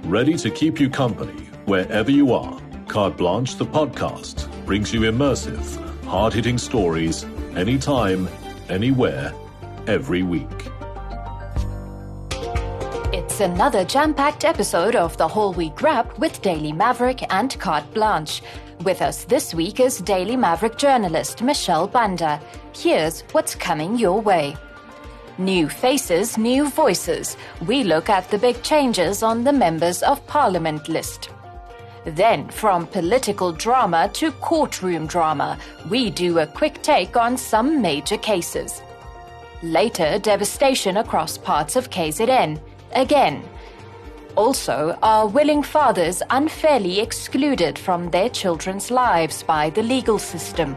ready to keep you company wherever you are. Blanche, the podcast, brings you immersive, hard-hitting stories anytime, anywhere, every week. It's another jam-packed episode of the WholeWeek Wrap with Daily Maverick and Carte Blanche. With us this week is Daily Maverick journalist Michelle Banda. Here's what's coming your way. New faces, new voices. We look at the big changes on the Members of Parliament list. Then, from political drama to courtroom drama, we do a quick take on some major cases. Later, devastation across parts of KZN. Again. Also, are willing fathers unfairly excluded from their children's lives by the legal system?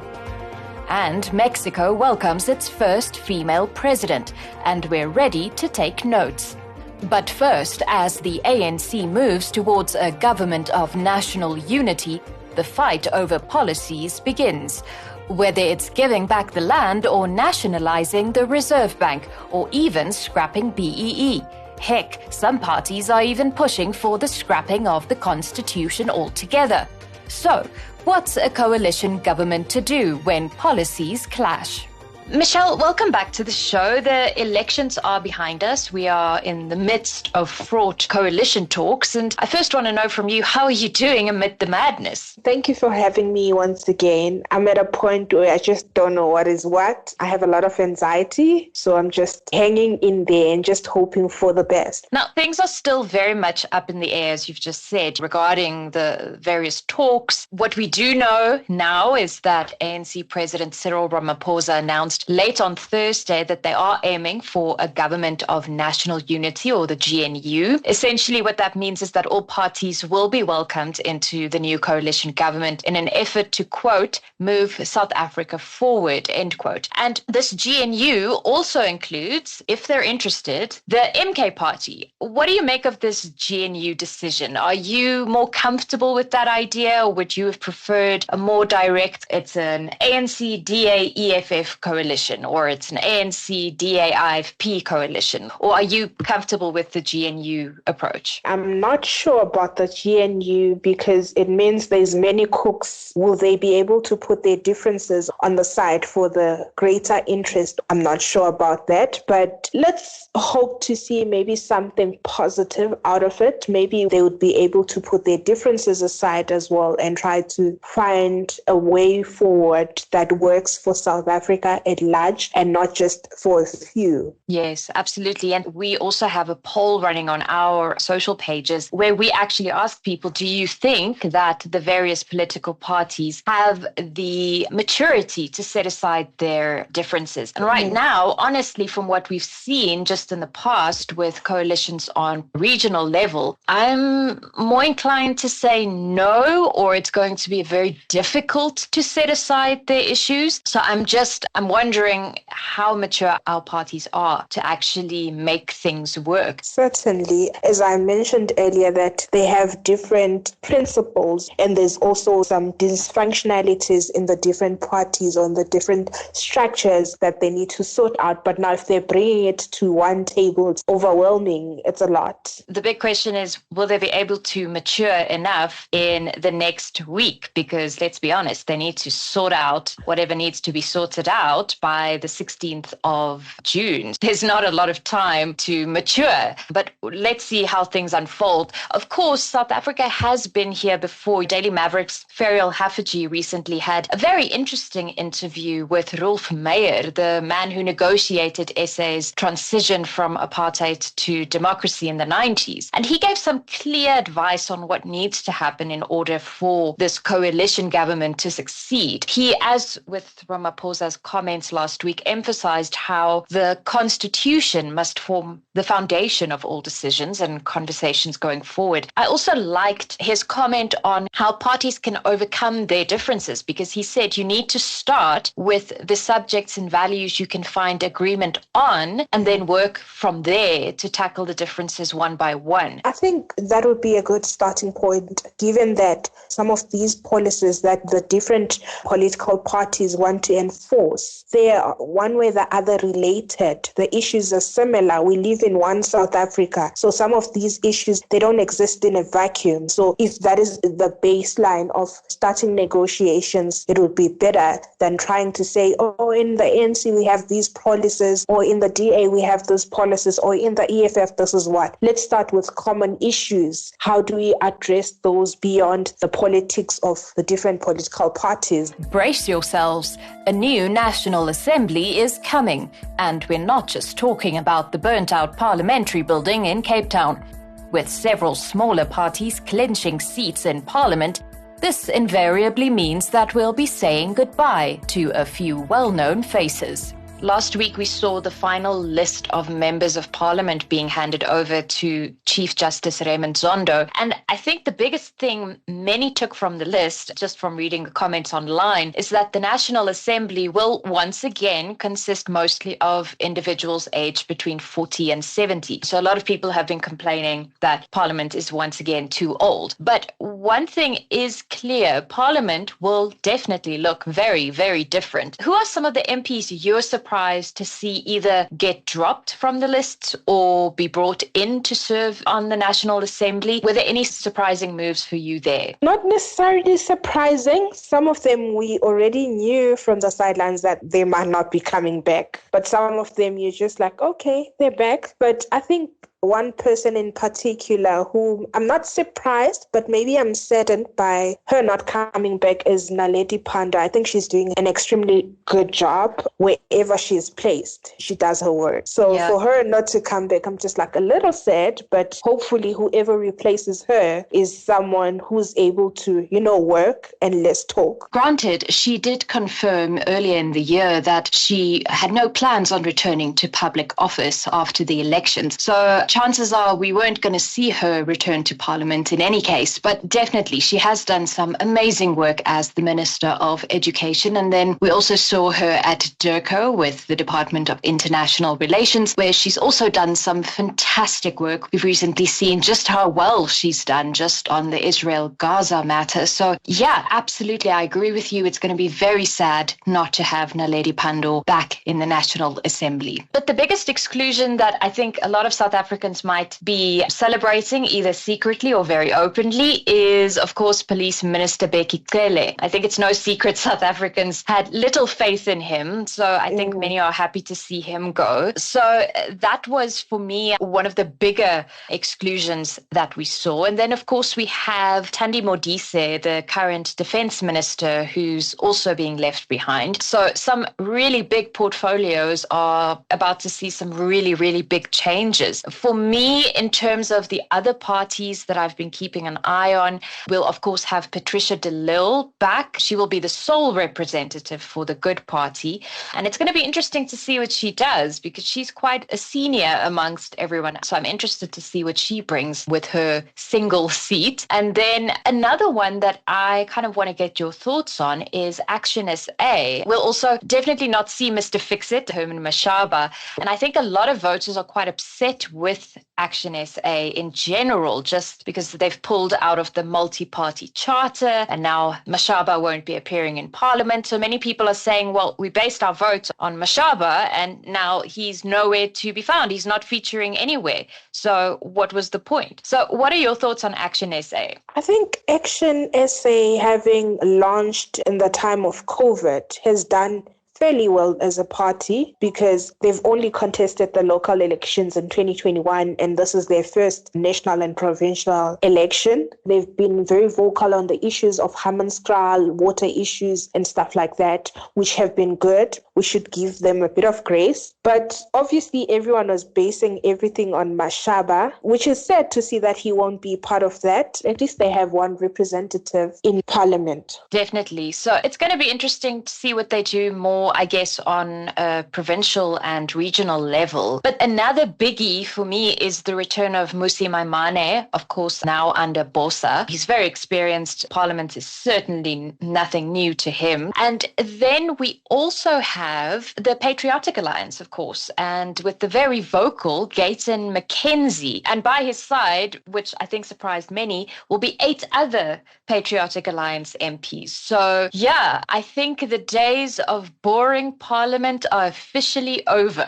And Mexico welcomes its first female president, and we're ready to take notes. But first, as the ANC moves towards a government of national unity, the fight over policies begins. Whether it's giving back the land or nationalizing the Reserve Bank, or even scrapping BEE. Heck, some parties are even pushing for the scrapping of the Constitution altogether. So, what's a coalition government to do when policies clash? Michelle, welcome back to the show. The elections are behind us. We are in the midst of fraught coalition talks. And I first want to know from you, how are you doing amid the madness? Thank you for having me once again. I'm at a point where I just don't know what is what. I have a lot of anxiety, so I'm just hanging in there and just hoping for the best. Now, things are still very much up in the air, as you've just said, regarding the various talks. What we do know now is that ANC President Cyril Ramaphosa announced late on Thursday that they are aiming for a government of national unity, or the GNU. Essentially, what that means is that all parties will be welcomed into the new coalition government in an effort to, quote, move South Africa forward, end quote. And this GNU also includes, if they're interested, the MK party. What do you make of this GNU decision? Are you more comfortable with that idea, or would you have preferred a more direct, it's an ANC-DA-EFF coalition, or it's an ANC-DA-IFP coalition? Or are you comfortable with the GNU approach? I'm not sure about the GNU because it means there's many cooks. Will they be able to put their differences on the side for the greater interest? I'm not sure about that, but let's hope to see maybe something positive out of it. Maybe they would be able to put their differences aside as well and try to find a way forward that works for South Africa at large and not just for a few. Yes, absolutely. And we also have a poll running on our social pages where we actually ask people, do you think that the various political parties have the maturity to set aside their differences? And right now, honestly, from what we've seen just in the past with coalitions on regional level, I'm more inclined to say no, or it's going to be very difficult to set aside their issues. So I'm wondering how mature our parties are to actually make things work. Certainly, as I mentioned earlier, that they have different principles and there's also some dysfunctionalities in the different parties or in the different structures that they need to sort out. But now if they're bringing it to one table, it's overwhelming. It's a lot. The big question is, will they be able to mature enough in the next week? Because let's be honest, they need to sort out whatever needs to be sorted out by the 16th of June. There's not a lot of time to mature, but let's see how things unfold. Of course, South Africa has been here before. Daily Maverick's Ferial Haffajee recently had a very interesting interview with Rolf Meyer, the man who negotiated SA's transition from apartheid to democracy in the 90s. And he gave some clear advice on what needs to happen in order for this coalition government to succeed. He, as with Ramaphosa's comments last week, emphasized how the Constitution must form the foundation of all decisions and conversations going forward. I also liked his comment on how parties can overcome their differences, because he said you need to start with the subjects and values you can find agreement on and then work from there to tackle the differences one by one. I think that would be a good starting point, given that some of these policies that the different political parties want to enforce they are one way or the other related. The issues are similar. We live in one South Africa. So some of these issues, they don't exist in a vacuum. So if that is the baseline of starting negotiations, it would be better than trying to say, oh, in the ANC we have these policies, or in the DA we have those policies, or in the EFF this is what. Let's start with common issues. How do we address those beyond the politics of the different political parties? Brace yourselves. A new National Assembly is coming. And we're not just talking about the burnt-out parliamentary building in Cape Town. With several smaller parties clinching seats in Parliament, this invariably means that we'll be saying goodbye to a few well-known faces. Last week, we saw the final list of members of parliament being handed over to Chief Justice Raymond Zondo. And I think the biggest thing many took from the list, just from reading the comments online, is that the National Assembly will once again consist mostly of individuals aged between 40 and 70. So a lot of people have been complaining that Parliament is once again too old. But one thing is clear, Parliament will definitely look very, very different. Who are some of the MPs you're surprised to see either get dropped from the lists or be brought in to serve on the National Assembly? Were there any surprising moves for you there? Not necessarily surprising. Some of them we already knew from the sidelines that they might not be coming back. But some of them you're just like, okay, they're back. But I think one person in particular who I'm not surprised, but maybe I'm saddened by her not coming back is Naledi Pandor. I think she's doing an extremely good job wherever she's placed. She does her work. So for her not to come back, I'm just like a little sad, but hopefully whoever replaces her is someone who's able to, work and less talk. Granted, she did confirm earlier in the year that she had no plans on returning to public office after the elections. So chances are we weren't going to see her return to Parliament in any case, but definitely she has done some amazing work as the Minister of Education. And then we also saw her at DIRCO with the Department of International Relations, where she's also done some fantastic work. We've recently seen just how well she's done just on the Israel-Gaza matter. So yeah, absolutely, I agree with you. It's going to be very sad not to have Naledi Pandor back in the National Assembly. But the biggest exclusion that I think a lot of South Africans might be celebrating either secretly or very openly is, of course, Police Minister Bheki Cele. I think it's no secret South Africans had little faith in him, so I think many are happy to see him go. So that was, for me, one of the bigger exclusions that we saw. And then, of course, we have Thandi Modise, the current Defence Minister, who's also being left behind. So some really big portfolios are about to see some really, really big changes. For me, in terms of the other parties that I've been keeping an eye on, we'll of course have Patricia de Lille back. She will be the sole representative for the Good Party. And it's going to be interesting to see what she does because she's quite a senior amongst everyone. So I'm interested to see what she brings with her single seat. And then another one that I kind of want to get your thoughts on is Action SA. We'll also definitely not see Mr. Fix-It, Herman Mashaba. And I think a lot of voters are quite upset with Action SA in general, just because they've pulled out of the multi-party charter and now Mashaba won't be appearing in Parliament. So many people are saying, well, we based our vote on Mashaba and now he's nowhere to be found. He's not featuring anywhere. So what was the point? So what are your thoughts on Action SA? I think Action SA, having launched in the time of COVID, has done fairly well as a party because they've only contested the local elections in 2021 and this is their first national and provincial election. They've been very vocal on the issues of Hammanskraal, water issues and stuff like that, which have been good. We should give them a bit of grace. But obviously everyone was basing everything on Mashaba, which is sad to see that he won't be part of that. At least they have one representative in Parliament. Definitely. So it's going to be interesting to see what they do more, I guess, on a provincial and regional level. But another biggie for me is the return of Musi Maimane, of course, now under Bosa. He's very experienced. Parliament is certainly nothing new to him. And then we also have the Patriotic Alliance, of course, and with the very vocal Gayton McKenzie. And by his side, which I think surprised many, will be 8 other Patriotic Alliance MPs. So yeah, I think the days of boring boring Parliament are officially over.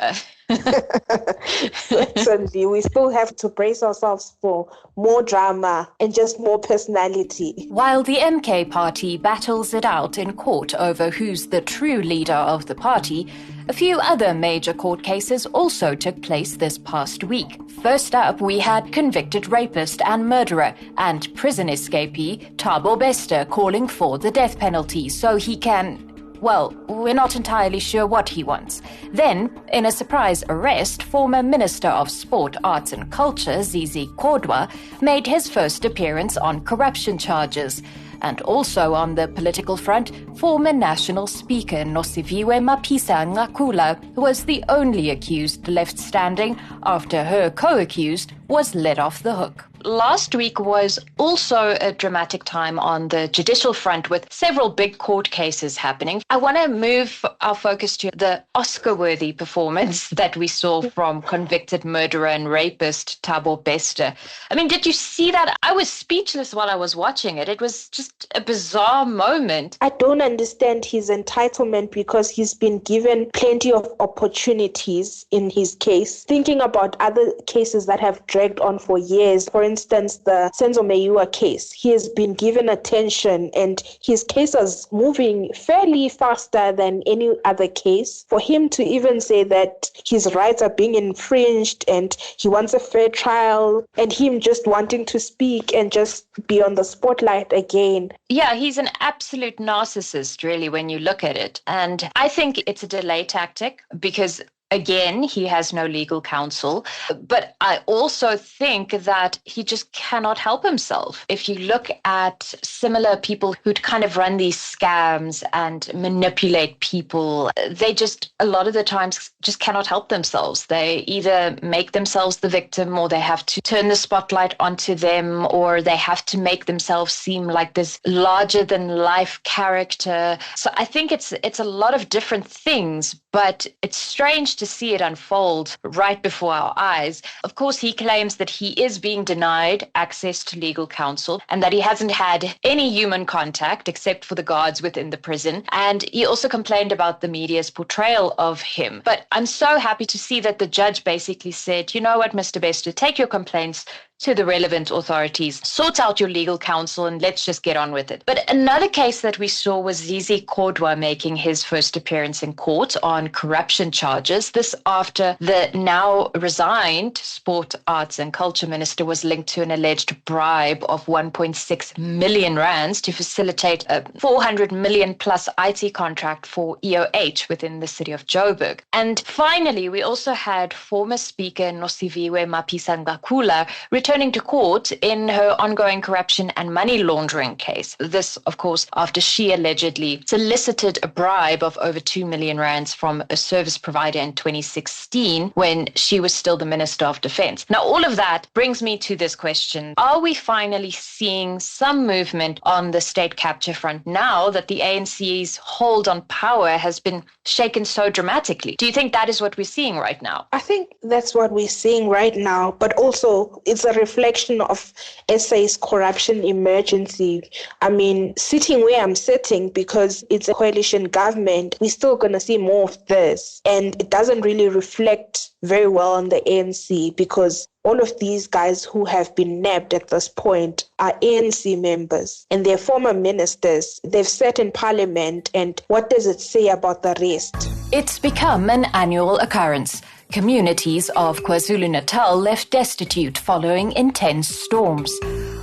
Certainly, we still have to brace ourselves for more drama and just more personality. While the MK party battles it out in court over who's the true leader of the party, a few other major court cases also took place this past week. First up, we had convicted rapist and murderer and prison escapee Thabo Bester calling for the death penalty so he can... Well, we're not entirely sure what he wants. Then, in a surprise arrest, former Minister of Sport, Arts and Culture, Zizi Kodwa, made his first appearance on corruption charges. And also on the political front, former National Speaker Nosiviwe Mapisa-Nqakula was the only accused left standing after her co-accused was let off the hook. Last week was also a dramatic time on the judicial front with several big court cases happening. I want to move our focus to the Oscar-worthy performance that we saw from convicted murderer and rapist Thabo Bester. I mean, did you see that? I was speechless while I was watching it. It was just a bizarre moment. I don't understand his entitlement because he's been given plenty of opportunities in his case. Thinking about other cases that have dragged on for years, for instance, the Senzo Meyiwa case, he has been given attention and his case is moving fairly faster than any other case. For him to even say that his rights are being infringed and he wants a fair trial and him just wanting to speak and just be on the spotlight again. Yeah, he's an absolute narcissist, really, when you look at it. And I think it's a delay tactic because again, he has no legal counsel, but I also think that he just cannot help himself. If you look at similar people who'd kind of run these scams and manipulate people, they just, a lot of the times, just cannot help themselves. They either make themselves the victim or they have to turn the spotlight onto them or they have to make themselves seem like this larger than life character. So I think it's a lot of different things, but it's strange to see it unfold right before our eyes. Of course, he claims that he is being denied access to legal counsel and that he hasn't had any human contact except for the guards within the prison. And he also complained about the media's portrayal of him. But I'm so happy to see that the judge basically said, you know what, Mr. Bester, take your complaints to the relevant authorities, sort out your legal counsel, and let's just get on with it. But another case that we saw was Zizi Kodwa making his first appearance in court on corruption charges. This after the now resigned Sport, Arts and Culture Minister was linked to an alleged bribe of 1.6 million rands to facilitate a 400 million plus IT contract for EOH within the city of Joburg. And finally, we also had former Speaker Nosiviwe Mapisa-Nqakula returning to court in her ongoing corruption and money laundering case. This, of course, after she allegedly solicited a bribe of over 2 million rands from a service provider in 2016 when she was still the Minister of Defense. Now, all of that brings me to this question. Are we finally seeing some movement on the state capture front now that the ANC's hold on power has been shaken so dramatically? Do you think that is what we're seeing right now? I think that's what we're seeing right now, but also it's a reflection of SA's corruption emergency. I mean, sitting where I'm sitting, because it's a coalition government, we're still going to see more of this. And it doesn't really reflect very well on the ANC because all of these guys who have been nabbed at this point are ANC members and they're former ministers. They've sat in parliament, and what does it say about the rest? It's become an annual occurrence. Communities of KwaZulu-Natal left destitute following intense storms,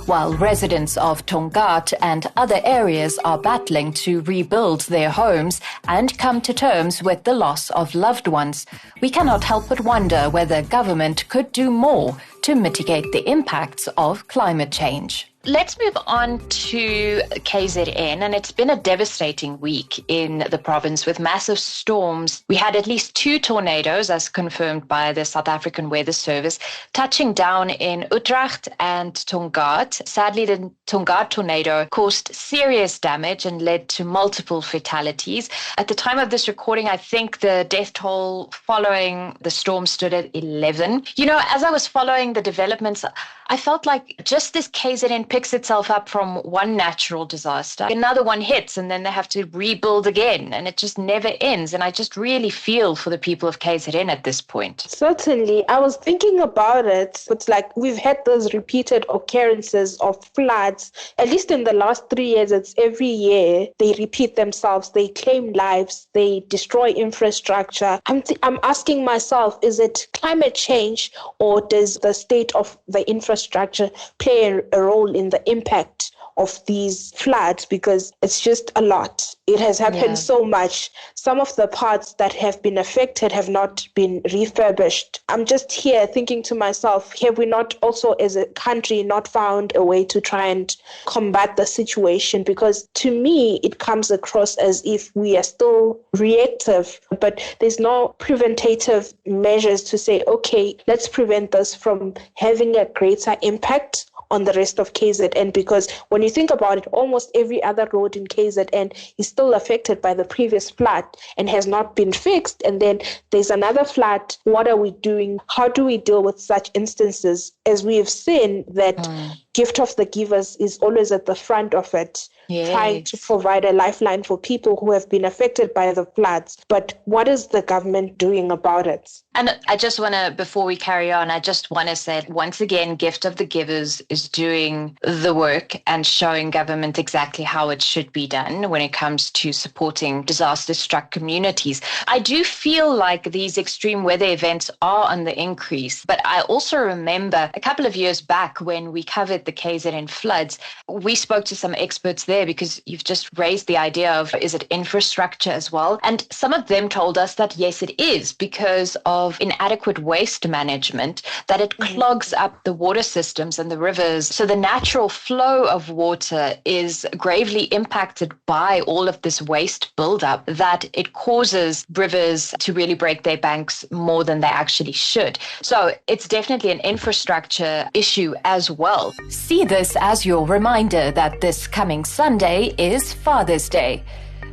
while residents of Tongaat and other areas are battling to rebuild their homes and come to terms with the loss of loved ones. We cannot help but wonder whether government could do more to mitigate the impacts of climate change. Let's move on to KZN, and it's been a devastating week in the province with massive storms. We had at least 2 tornadoes, as confirmed by the South African Weather Service, touching down in Utrecht and Tongaat. floods. Sadly, the Tonga tornado caused serious damage and led to multiple fatalities. At the time of this recording, I think the death toll following the storm stood at 11. You know, as I was following the developments, I felt like just as KZN picks itself up from one natural disaster, another one hits and then they have to rebuild again, and it just never ends. And I just really feel for the people of KZN at this point. Certainly. I was thinking about it. It's like we've had those repeated occurrences of floods. At least in the last 3 years, it's every year they repeat themselves. They claim lives. They destroy infrastructure. I'm asking myself, is it climate change, or does the state of the infrastructure play a role in the impact of these floods? Because it's just a lot. It has happened so much. Some of the parts that have been affected have not been refurbished. I'm just here thinking to myself, have we not also as a country not found a way to try and combat the situation? Because to me, it comes across as if we are still reactive, but there's no preventative measures to say, okay, let's prevent this from having a greater impact on the rest of KZN. Because when you think about it, almost every other road in KZN is still affected by the previous flood and has not been fixed. And then there's another flood. What are we doing? How do we deal with such instances? As we have seen that gift of the givers is always at the front of it, trying to provide a lifeline for people who have been affected by the floods. But what is the government doing about it? And I just want to, before we carry on, I just want to say, once again, Gift of the Givers is doing the work and showing government exactly how it should be done when it comes to supporting disaster-struck communities. I do feel like these extreme weather events are on the increase, but I also remember a couple of years back when we covered the KZN floods, we spoke to some experts there, because you've just raised the idea of, is it infrastructure as well? And some of them told us that yes, it is, because of inadequate waste management, that it clogs up the water systems and the rivers. So the natural flow of water is gravely impacted by all of this waste buildup, that it causes rivers to really break their banks more than they actually should. So it's definitely an infrastructure issue as well. See this as your reminder that this coming Sunday is Father's Day.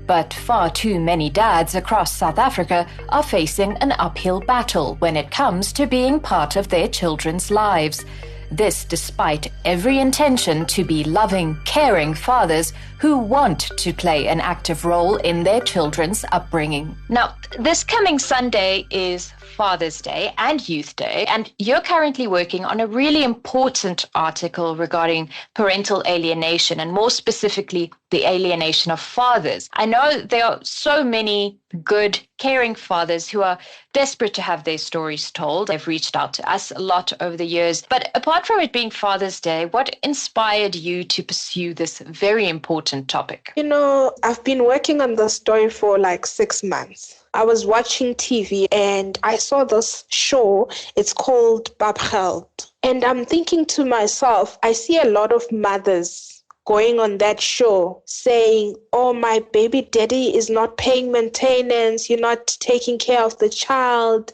But far too many dads across South Africa are facing an uphill battle when it comes to being part of their children's lives. This despite every intention to be loving, caring fathers who want to play an active role in their children's upbringing. Now, this coming Sunday is Father's Day and Youth Day, and you're currently working on a really important article regarding parental alienation, and more specifically, the alienation of fathers. I know there are so many good, caring fathers who are desperate to have their stories told. They've reached out to us a lot over the years. But apart from it being Father's Day, what inspired you to pursue this very important topic? You know, I've been working on the story for like 6 months. I was watching TV and I saw this show. It's called Babgeld. And I'm thinking to myself, I see a lot of mothers going on that show saying, oh, my baby daddy is not paying maintenance, you're not taking care of the child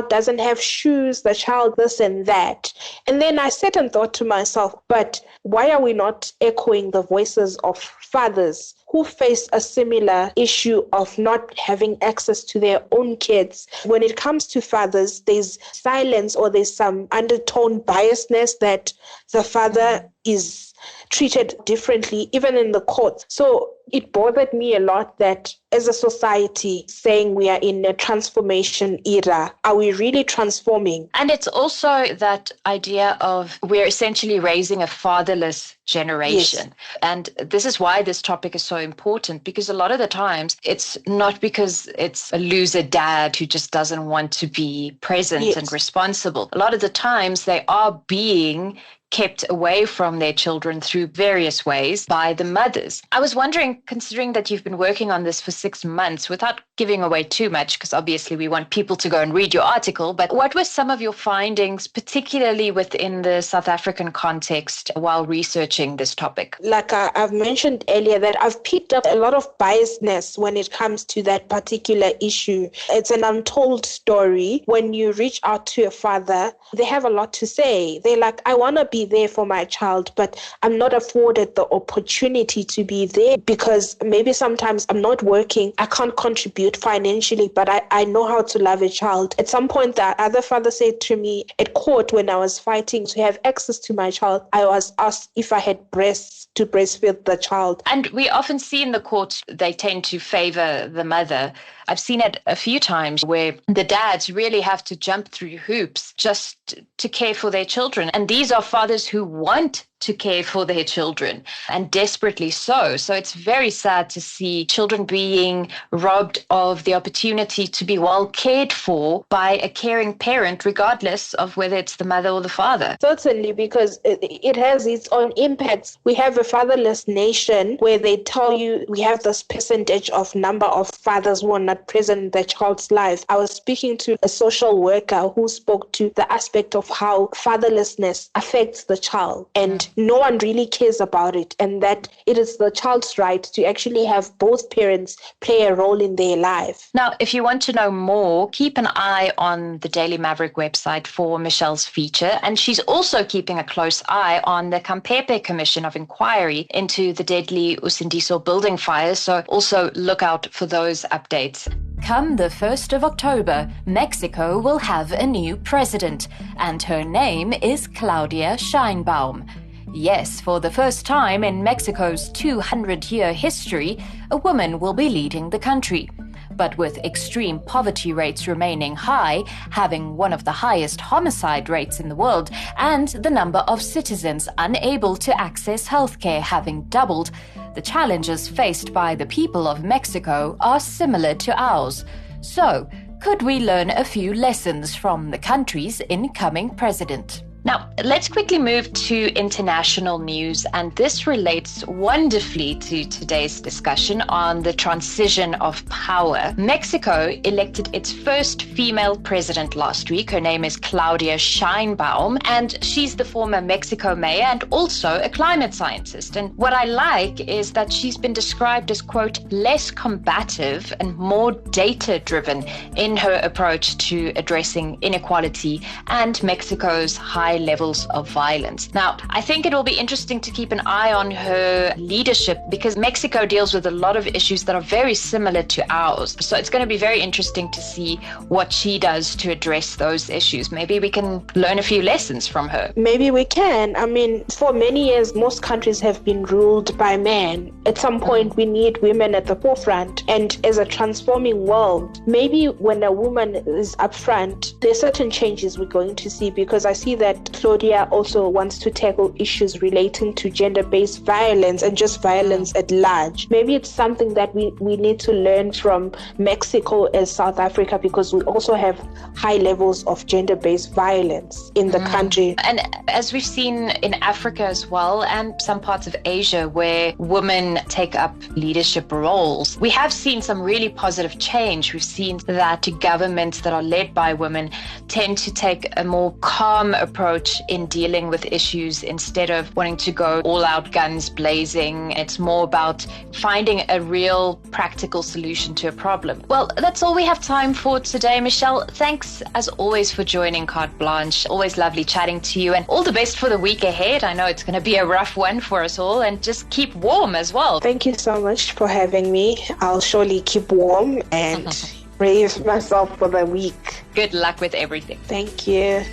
doesn't have shoes, the child this and that. And then I sat and thought to myself, but why are we not echoing the voices of fathers who face a similar issue of not having access to their own kids? When it comes to fathers, there's silence, or there's some undertone biasness that the father is treated differently, even in the courts. So it bothered me a lot that as a society saying we are in a transformation era, are we really transforming? And it's also that idea of we're essentially raising a fatherless generation. Yes. And this is why this topic is so important, because a lot of the times it's not because it's a loser dad who just doesn't want to be present and responsible. A lot of the times they are being kept away from their children through various ways by the mothers. I was wondering, considering that you've been working on this for 6 months, without giving away too much, because obviously we want people to go and read your article, but what were some of your findings, particularly within the South African context, while researching this topic? Like I've mentioned earlier, that I've picked up a lot of biasness when it comes to that particular issue. It's an untold story. When you reach out to a father, they have a lot to say. They're like, I want to be be there for my child, but I'm not afforded the opportunity to be there because maybe sometimes I'm not working, I can't contribute financially, but I know how to love a child. At some point, the other father said to me at court when I was fighting to have access to my child, I was asked if I had breasts to breastfeed the child. And we often see in the courts, they tend to favor the mother. I've seen it a few times where the dads really have to jump through hoops just to care for their children. And these are fathers who want to care for their children, and desperately so. So it's very sad to see children being robbed of the opportunity to be well cared for by a caring parent, regardless of whether it's the mother or the father. Certainly, because it has its own impacts. We have a fatherless nation where they tell you we have this percentage of number of fathers who are not present in their child's life. I was speaking to a social worker who spoke to the aspect of how fatherlessness affects the child, and no one really cares about it, and that it is the child's right to actually have both parents play a role in their life. Now, if you want to know more, keep an eye on the Daily Maverick website for Michelle's feature, and she's also keeping a close eye on the Campepe Commission of Inquiry into the deadly Usindiso building fires, so also look out for those updates. Come the 1st of October, Mexico will have a new president, and her name is Claudia Sheinbaum. Yes, for the first time in Mexico's 200-year history, a woman will be leading the country. But with extreme poverty rates remaining high, having one of the highest homicide rates in the world, and the number of citizens unable to access healthcare having doubled, the challenges faced by the people of Mexico are similar to ours. So, could we learn a few lessons from the country's incoming president? Now, let's quickly move to international news, and this relates wonderfully to today's discussion on the transition of power. Mexico elected its first female president last week. Her name is Claudia Sheinbaum, and she's the former Mexico mayor and also a climate scientist. And what I like is that she's been described as, quote, less combative and more data-driven in her approach to addressing inequality and Mexico's high levels of violence. Now, I think it will be interesting to keep an eye on her leadership because Mexico deals with a lot of issues that are very similar to ours. So it's going to be very interesting to see what she does to address those issues. Maybe we can learn a few lessons from her. Maybe we can. I mean, for many years, most countries have been ruled by men. At some point, we need women at the forefront. And as a transforming world, maybe when a woman is up front, there's certain changes we're going to see, because I see that Claudia also wants to tackle issues relating to gender-based violence and just violence at large. Maybe it's something that we need to learn from Mexico as South Africa, because we also have high levels of gender-based violence in the country. And as we've seen in Africa as well, and some parts of Asia where women take up leadership roles, we have seen some really positive change. We've seen that governments that are led by women tend to take a more calm approach in dealing with issues instead of wanting to go all out guns blazing. It's more about finding a real practical solution to a problem. Well, that's all we have time for today, Michelle. Thanks as always for joining Carte Blanche. Always lovely chatting to you, and all the best for the week ahead. I know it's going to be a rough one for us all, and just keep warm as well. Thank you so much for having me. I'll surely keep warm and brave myself for the week. Good luck with everything. Thank you.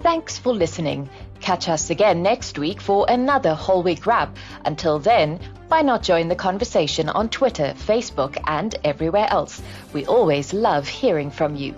Thanks for listening. Catch us again next week for another WholeWeek wrap. Until then, why not join the conversation on Twitter, Facebook, and everywhere else? We always love hearing from you.